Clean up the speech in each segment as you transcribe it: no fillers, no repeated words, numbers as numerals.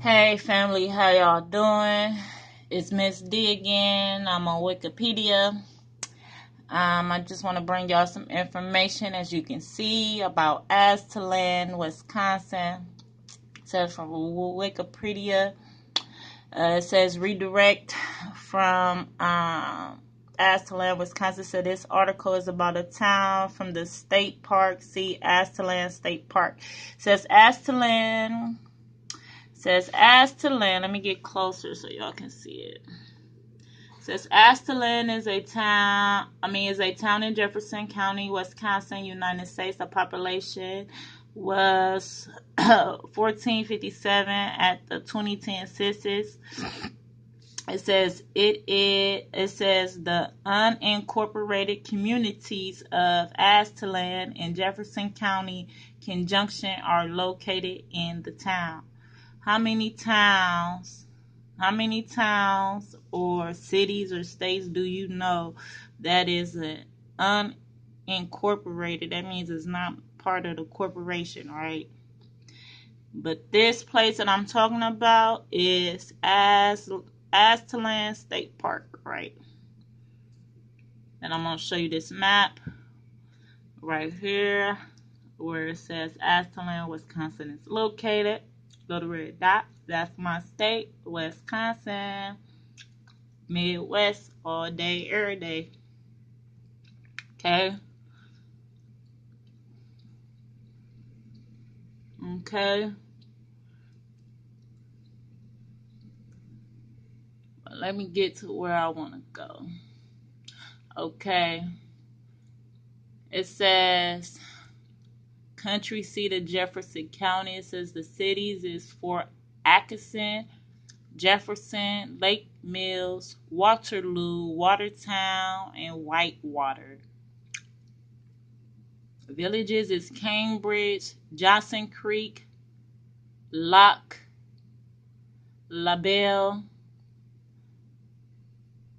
Hey family, how y'all doing? It's Miss D again. I'm on Wikipedia. I just want to bring y'all some information, as you can see, about Aztalan, Wisconsin. It says from Wikipedia. It says redirect from Aztalan, Wisconsin. So this article is about a town from the state park. See Aztalan State Park. It says Aztalan. Let me get closer so y'all can see it. It says Aztalan is a town in Jefferson County, Wisconsin, United States. The population was 1457 at the 2010 census. It says the unincorporated communities of Aztalan and Jefferson County conjunction are located in the town. How many towns or cities or states do you know that is an unincorporated? That means it's not part of the corporation, right? But this place that I'm talking about is Aztalan State Park, right? And I'm going to show you this map right here where it says Aztalan, Wisconsin is located. Little red dot. That's my state, Wisconsin. Midwest, all day, every day. Okay. But let me get to where I want to go. Okay. It says country seat of Jefferson County. It says the cities is Fort Atkinson, Jefferson, Lake Mills, Waterloo, Watertown, and Whitewater. Villages is Cambridge, Johnson Creek, Loch, LaBelle,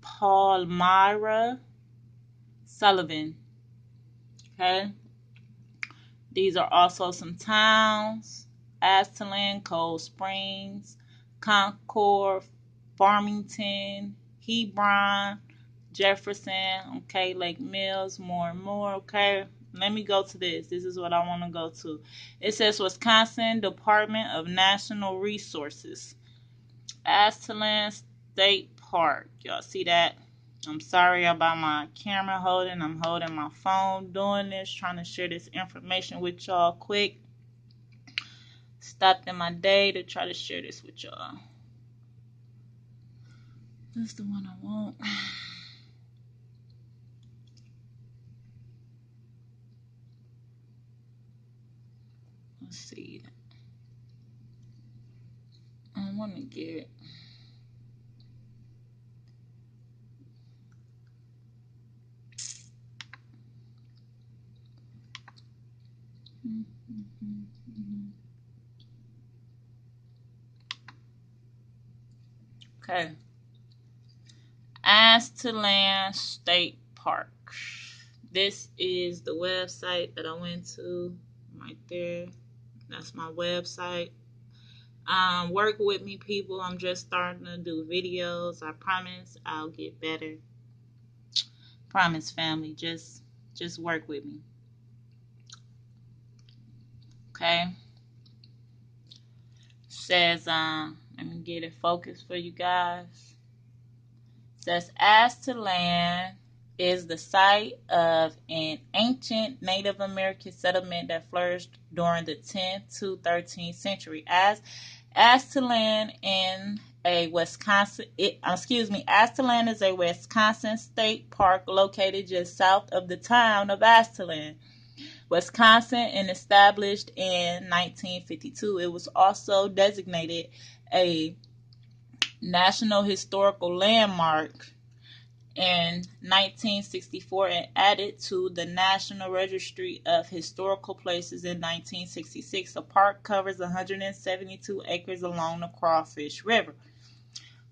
Palmyra, Sullivan. Okay. These are also some towns: Aztalan, Cold Springs, Concord, Farmington, Hebron, Jefferson, okay, Lake Mills, more and more, okay. Let me go to this. This is what I want to go to. It says Wisconsin Department of Natural Resources. Aztalan State Park. Y'all see that? I'm sorry about my camera holding. I'm holding my phone doing this, trying to share this information with y'all quick. Stopped in my day to try to share this with y'all. That's the one I want. Let's see. I want to get... Okay. Aztalan State Park. This is the website that I went to right there. That's my website. Work with me, people. I'm just starting to do videos. I promise I'll get better. Promise, family. Just work with me. Okay. Says, let me get it focused for you guys. Says Aztalan is the site of an ancient Native American settlement that flourished during the 10th to 13th century. Aztalan Aztalan is a Wisconsin state park located just south of the town of Aztalan, Wisconsin, and established in 1952. It was also designated a National Historical Landmark in 1964 and added to the National Registry of Historical Places in 1966. The park covers 172 acres along the Crawfish River.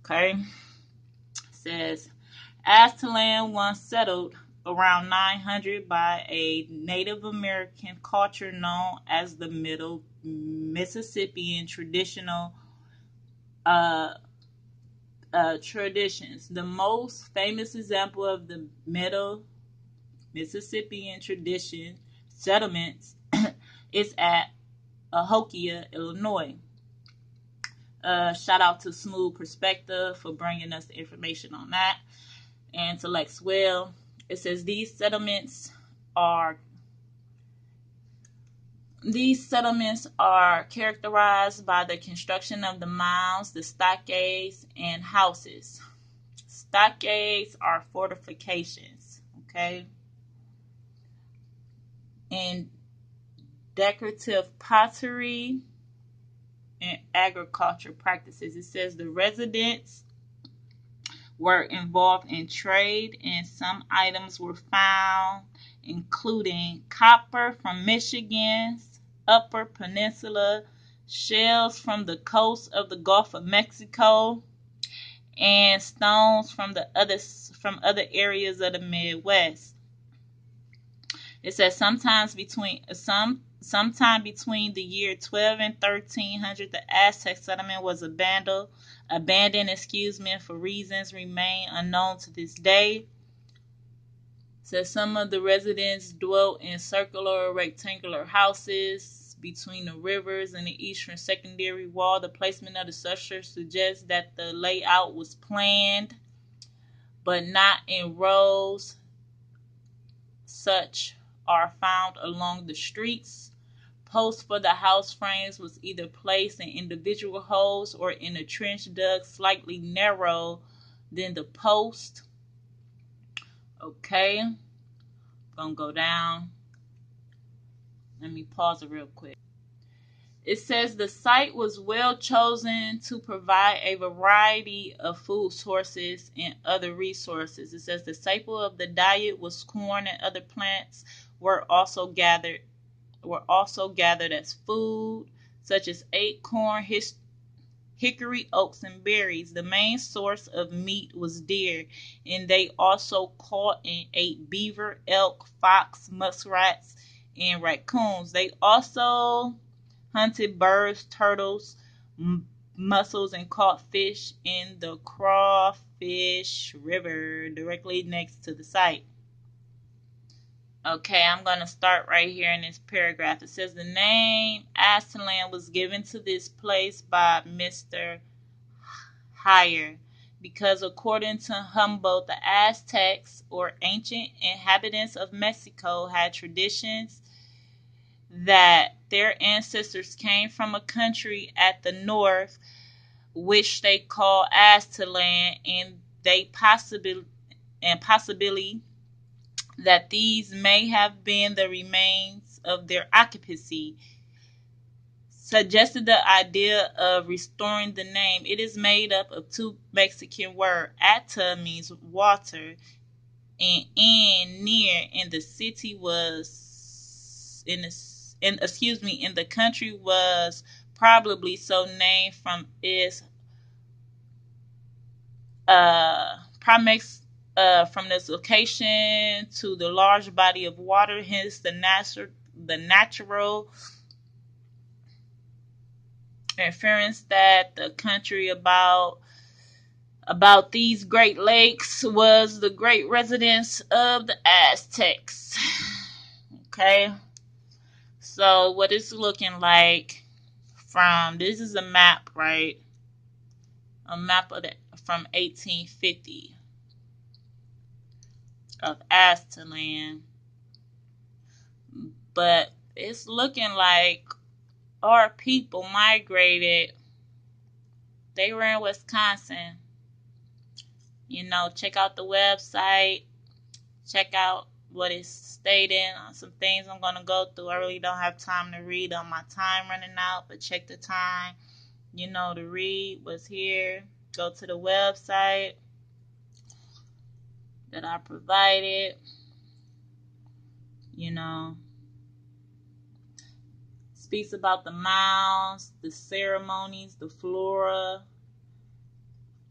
Okay. It says Aztalan once settled around 900 by a Native American culture known as the Middle Mississippian traditional uh, traditions. The most famous example of the Middle Mississippian tradition settlements is at Ahokia, Illinois. Shout out to Smooth Perspective for bringing us the information on that, and to Lex Well. It says are these settlements are characterized by the construction of the mounds, the stockades, and houses. Stockades are fortifications, okay? And decorative pottery and agriculture practices. It says the residents were involved in trade, and some items were found, including copper from Michigan's Upper Peninsula, shells from the coast of the Gulf of Mexico, and stones from other areas of the Midwest. It says sometime between the year 12 and 1300, the Aztec settlement was abandoned, for reasons remain unknown to this day. It says some of the residents dwelt in circular or rectangular houses between the rivers and the eastern secondary wall. The placement of the structure suggests that the layout was planned, but not in rows. Such are found along the streets. Posts for the house frames was either placed in individual holes or in a trench dug slightly narrower than the post. Okay, gonna go down. Let me pause it real quick. It says the site was well chosen to provide a variety of food sources and other resources. It says the staple of the diet was corn, and other plants were also gathered as food, such as acorn, hickory, oaks, and berries. The main source of meat was deer, and they also caught and ate beaver, elk, fox, muskrats, and raccoons. They also hunted birds, turtles, mussels, and caught fish in the Crawfish River directly next to the site. Okay, I'm going to start right here in this paragraph. It says the name Aztalan was given to this place by Mr. Heyer because, according to Humboldt, the Aztecs, or ancient inhabitants of Mexico, had traditions that their ancestors came from a country at the north, which they call Aztalan, and possibly that these may have been the remains of their occupancy, suggested the idea of restoring the name. It is made up of two Mexican words. Ata means water, and near, and the city was in the country was probably so named from its from this location to the large body of water, hence the natural inference that the country about these Great Lakes was the great residence of the Aztecs. Okay, so what it's looking like this is a map, right? A map of from 1850 of Aztalan, but it's looking like our people migrated. They were in Wisconsin. Check out the website. Check out what it's stating. Some things I'm going to go through. I really don't have time to read on my time running out, but check the time, to read what's here. Go to the website that I provided. Speaks about the mounds, the ceremonies, the flora,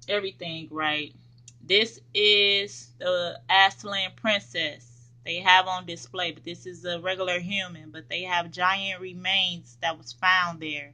everything, right? This is the Aztalan princess they have on display, but this is a regular human, but they have giant remains that was found there.